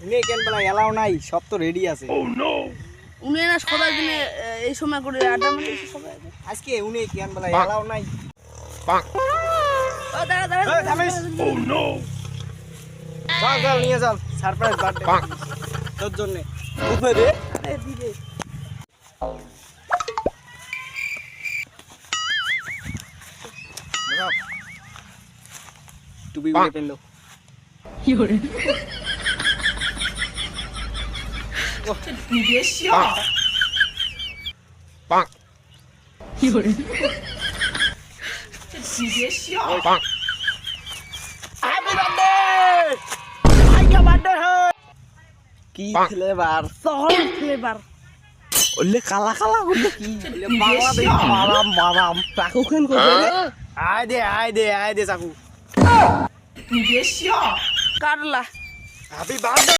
উনি কেন বলা এলাও নাই, সব তো রেডি আছে। উনি না সবাই দিনে এই সময় করে আড্ডা মারে সবাই। আজকে উনি কেন বলা এলাও নাই। ও দাঁড়া দাঁড়া। এই থামিস। চল চল নিয়ে চল, সারপ্রাইজ বার্থডে তোর জন্য। কোথায় রে? আরে দিবে। টুপি উড়ে পেলো। কি করে?你别笑。有人。你别笑。হ্যাপি বার্থডে ভাইয়া, বার্থডে কি ফ্লেভার? শহর ফ্লেভার। ওলে কালা কালা গুলো কি? বাংলাদেশ মারাম মারাম চাকু কেন করে রে? আয় দে চাকু।你别笑。কাটলা। Happy birthday.